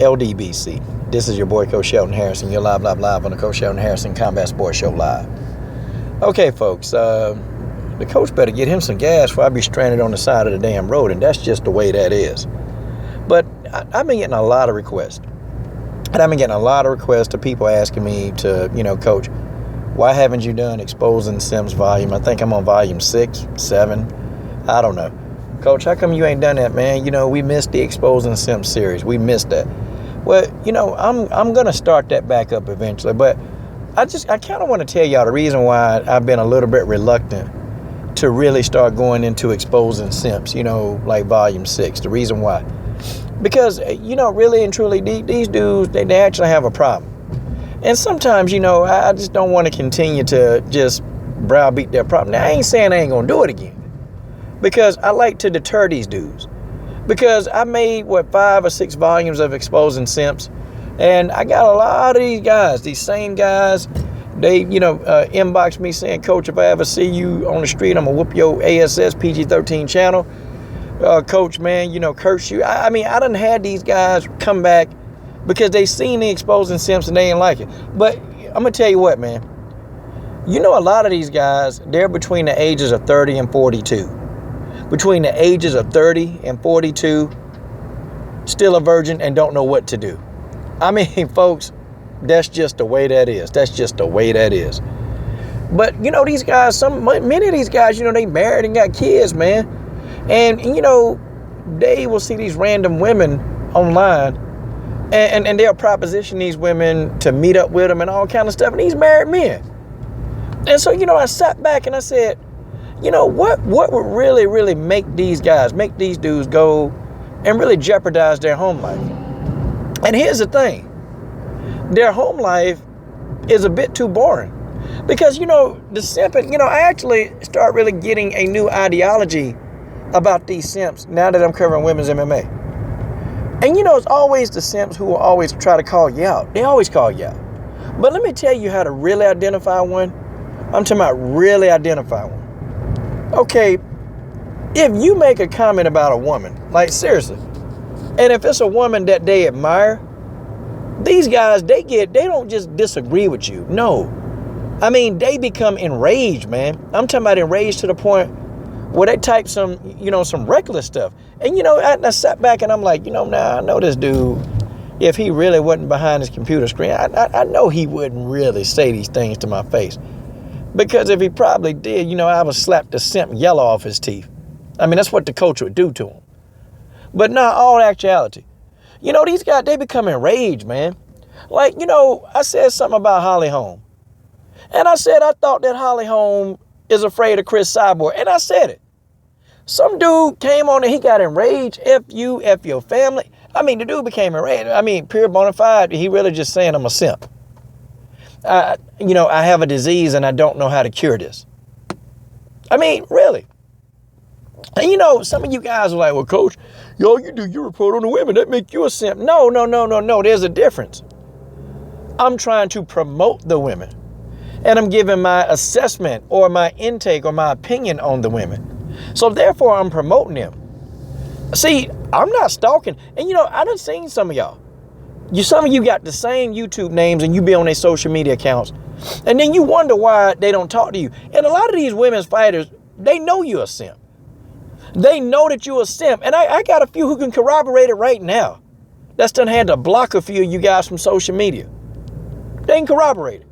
LDBC. This is your boy, Coach Shelton Harrison. You're live on the Coach Shelton Harrison Combat Sports Show live. Okay, folks, the coach better get him some gas before I be stranded on the side of the damn road, and that's just the way that is. But I've been getting a lot of requests. And I've been getting a lot of requests to people asking me to, Coach, why haven't you done Exposing Simps volume? I think I'm on volume 6, 7. I don't know. Coach, how come you ain't done that, man? We missed the Exposing Simps series. We missed that. Well, I'm going to start that back up eventually. But I kind of want to tell y'all the reason why I've been a little bit reluctant to really start going into Exposing Simps, like volume 6. The reason why. Because, really and truly, these dudes, they actually have a problem. And sometimes, I just don't want to continue to just browbeat their problem. Now, I ain't saying I ain't going to do it again. Because I like to deter these dudes. Because I made, 5 or 6 volumes of Exposing Simps. And I got a lot of these guys, these same guys. They, inbox me saying, Coach, if I ever see you on the street, I'm going to whoop your ASS PG-13 channel. Coach, man, curse you. I done had these guys come back because they seen the Exposing Simps and they ain't like it. But I'm going to tell you what, man. A lot of these guys, they're between the ages of 30 and 42. Between the ages of 30 and 42, still a virgin and don't know what to do. Folks, that's just the way that is. That's just the way that is. But, these guys, many of these guys, they married and got kids, man. And, they will see these random women online and they'll proposition these women to meet up with them and all kind of stuff. And these married men. And so, I sat back and I said, what would really, really make these dudes go and really jeopardize their home life? And here's the thing. Their home life is a bit too boring. Because, the simping, I actually start really getting a new ideology about these simps now that I'm covering women's MMA. And it's always the simps who will always try to call you out. They always call you out. But let me tell you how to really identify one. I'm talking about really identify one. Okay, if you make a comment about a woman, like seriously, and if it's a woman that they admire, these guys, they don't just disagree with you. No. They become enraged, man. I'm talking about enraged to the point where they type some reckless stuff. And, I sat back and I'm like, now I know this dude, if he really wasn't behind his computer screen, I know he wouldn't really say these things to my face. Because if he probably did, I would slap the simp yellow off his teeth. That's what the coach would do to him. But not all actuality. These guys, they become enraged, man. Like, I said something about Holly Holm. And I said I thought that Holly Holm is afraid of Chris Cyborg. And I said it. Some dude came on and he got enraged. F you, F your family. The dude became enraged. Pure bona fide. He really just saying I'm a simp. I have a disease and I don't know how to cure this. Really. And some of you guys are like, well, Coach, all you do, you report on the women. That make you a simp. No. There's a difference. I'm trying to promote the women. And I'm giving my assessment or my intake or my opinion on the women. So therefore, I'm promoting them. See, I'm not stalking. And I done seen some of y'all. Some of you got the same YouTube names and you be on their social media accounts. And then you wonder why they don't talk to you. And a lot of these women's fighters, they know you're a simp. They know that you're a simp. And I got a few who can corroborate it right now. That's done had to block a few of you guys from social media. They can corroborate it.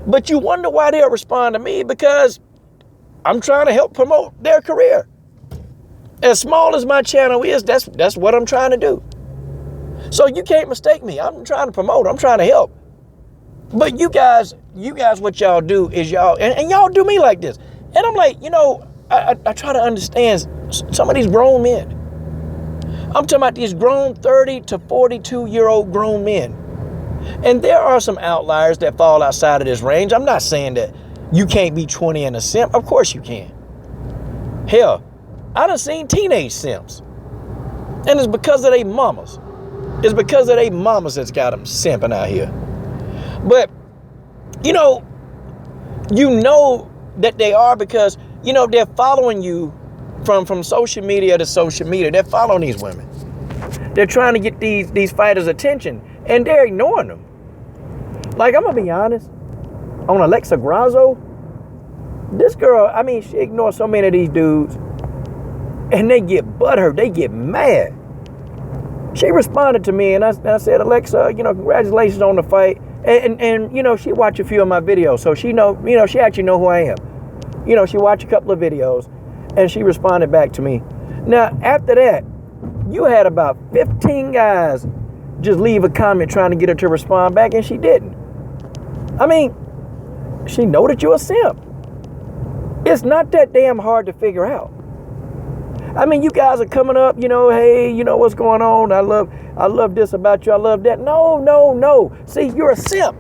But you wonder why they'll respond to me, because I'm trying to help promote their career. As small as my channel is, that's what I'm trying to do. So you can't mistake me. I'm trying to promote. I'm trying to help. But you guys, what y'all do is y'all, and y'all do me like this. And I'm like, I try to understand some of these grown men. I'm talking about these grown 30 to 42-year-old grown men. And there are some outliers that fall outside of this range. I'm not saying that you can't be 20 and a simp. Of course you can. Hell, I done seen teenage simps. And it's because of their mamas. It's because of their mamas that's got them simping out here. But, that they are because, they're following you from social media to social media. They're following these women. They're trying to get these fighters' attention, and they're ignoring them. Like, I'm going to be honest, on Alexa Grasso, this girl, I mean, she ignores so many of these dudes, and they get butthurt. They get mad. She responded to me, and I said, Alexa, congratulations on the fight. And she watched a few of my videos, so she actually know who I am. She watched a couple of videos, and she responded back to me. Now, after that, you had about 15 guys just leave a comment trying to get her to respond back, and she didn't. I mean, she know that you're a simp. It's not that damn hard to figure out. I mean, you guys are coming up, hey, what's going on? I love this about you. I love that. No. See, you're a simp.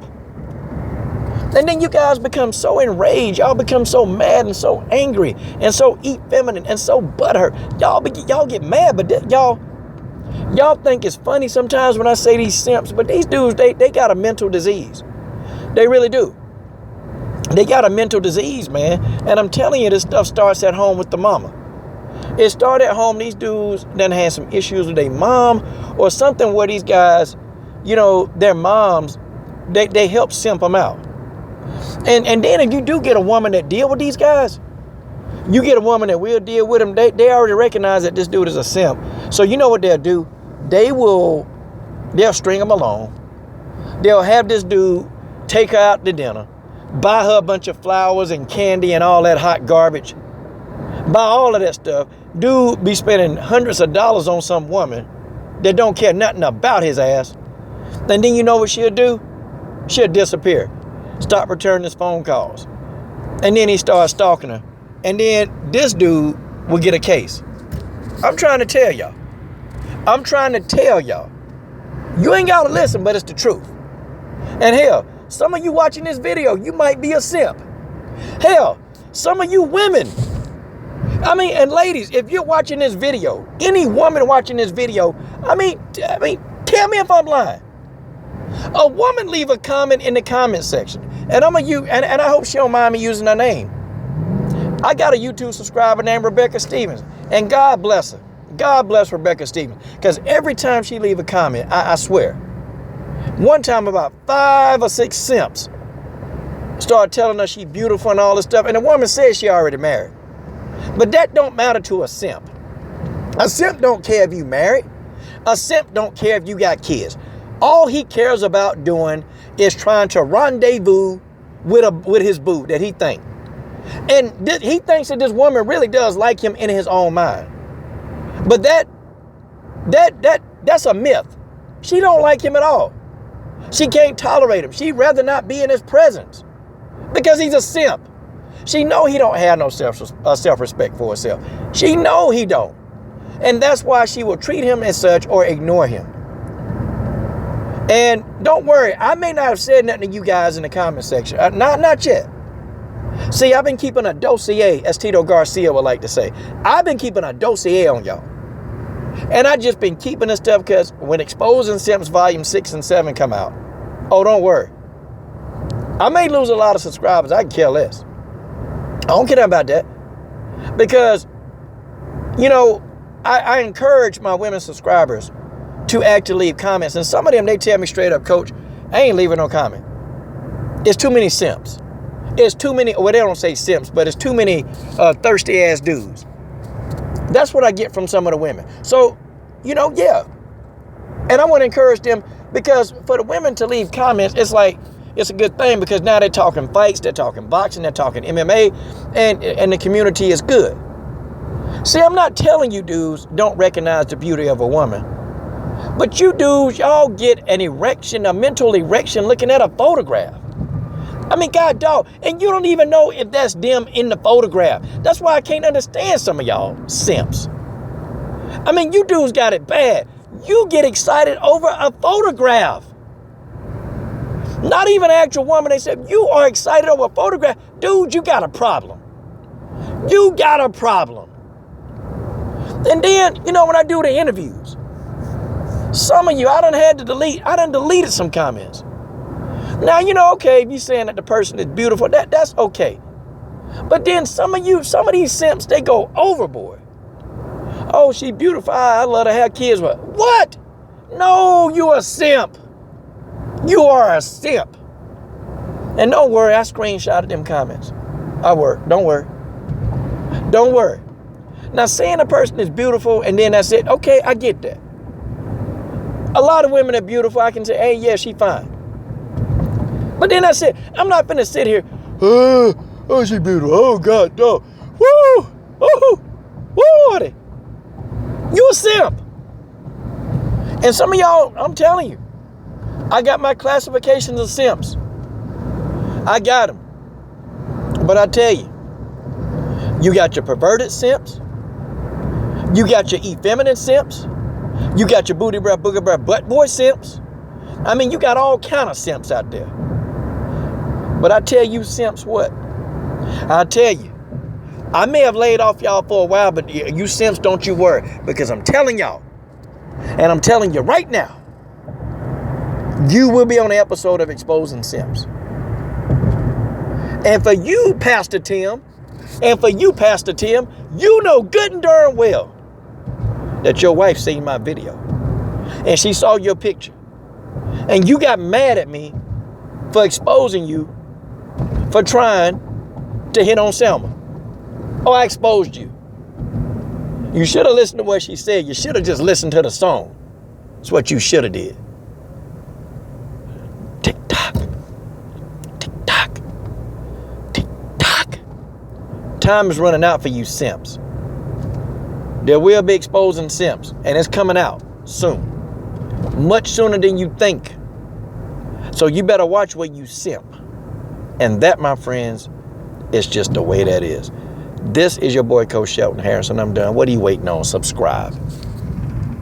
And then you guys become so enraged. Y'all become so mad and so angry and so effeminate and so butthurt. Y'all get mad, but y'all think it's funny sometimes when I say these simps, but these dudes, they got a mental disease. They really do. They got a mental disease, man. And I'm telling you, this stuff starts at home with the mama. It started at home. These dudes then had some issues with their mom or something where these guys, their moms, they help simp them out. And then if you do get a woman that deal with these guys, you get a woman that will deal with them, they already recognize that this dude is a simp. So you know what they'll do? They'll string him along. They'll have this dude take her out to dinner, buy her a bunch of flowers and candy and all that hot garbage. Buy all of that stuff. Dude be spending hundreds of dollars on some woman that don't care nothing about his ass. And then you know what she'll do? She'll disappear. Stop returning his phone calls. And then he starts stalking her. And then this dude will get a case. I'm trying to tell y'all. You ain't got to listen, but it's the truth. And hell, some of you watching this video, you might be a simp. Hell, some of you women, and ladies, if you're watching this video, any woman watching this video, tell me if I'm lying. A woman leave a comment in the comment section, and and I hope she don't mind me using her name. I got a YouTube subscriber named Rebecca Stevens, and God bless her. God bless Rebecca Stevens, because every time she leave a comment, I swear, one time about 5 or 6 simps started telling her she's beautiful and all this stuff, and the woman says she already married. But that don't matter to a simp. A simp don't care if you married. A simp don't care if you got kids. All he cares about doing is trying to rendezvous with his boo that he think. And he thinks that this woman really does like him in his own mind. But that's a myth. She don't like him at all. She can't tolerate him. She'd rather not be in his presence because he's a simp. She know he don't have no self-respect for herself. She know he don't. And that's why she will treat him as such or ignore him. And don't worry, I may not have said nothing to you guys in the comment section. Not yet. See, I've been keeping a dossier, as Tito Garcia would like to say. I've been keeping a dossier on y'all. And I just been keeping this stuff because when Exposing Simps Volume 6 and 7 come out, oh, don't worry. I may lose a lot of subscribers. I can care less. I don't care about that. Because, I encourage my women subscribers to actually leave comments. And some of them, they tell me straight up, Coach, I ain't leaving no comment. It's too many simps. It's too many, well, they don't say simps, but it's too many thirsty ass dudes. That's what I get from some of the women. So, yeah. And I want to encourage them, because for the women to leave comments, it's like, it's a good thing, because now they're talking fights, they're talking boxing, they're talking MMA, and the community is good. See, I'm not telling you dudes don't recognize the beauty of a woman. But you dudes, y'all get an erection, a mental erection looking at a photograph. God, dog, and you don't even know if that's them in the photograph. That's why I can't understand some of y'all simps. You dudes got it bad. You get excited over a photograph. Not even an actual woman. They said, you are excited over a photograph. Dude, you got a problem. You got a problem. And then, when I do the interviews, some of you, I done deleted some comments. Now, okay, if you're saying that the person is beautiful, that's okay. But then some of these simps, they go overboard. Oh, she beautiful. I love to have kids with. What? Oh, you a simp. You are a simp. And don't worry, I screenshotted them comments. Don't worry. Don't worry. Now, saying a person is beautiful and then that's it, okay, I get that. A lot of women are beautiful. I can say, hey, yeah, she fine. But then I said, I'm not finna sit here, oh, she beautiful. Oh, God, no. Woo! Oh, woo! You a simp. And some of y'all, I'm telling you, I got my classifications of simps. I got them. But I tell you, you got your perverted simps. You got your effeminate simps. You got your booty breath, booger breath, butt boy simps. I mean, you got all kind of simps out there. But I tell you simps what? I tell you, I may have laid off y'all for a while, but you simps, don't you worry. Because I'm telling y'all, and I'm telling you right now, you will be on an episode of Exposing Simps. And for you, Pastor Tim, you know good and darn well that your wife seen my video. And she saw your picture. And you got mad at me for exposing you for trying to hit on Selma. Oh, I exposed you. You should have listened to what she said. You should have just listened to the song. That's what you should have did. Tick tock. Tick tock. Tick tock. Time is running out for you simps. There will be Exposing Simps, and it's coming out soon. Much sooner than you think. So you better watch where you simp. And that, my friends, is just the way that is. This is your boy, Coach Shelton Harrison. I'm done. What are you waiting on? Subscribe.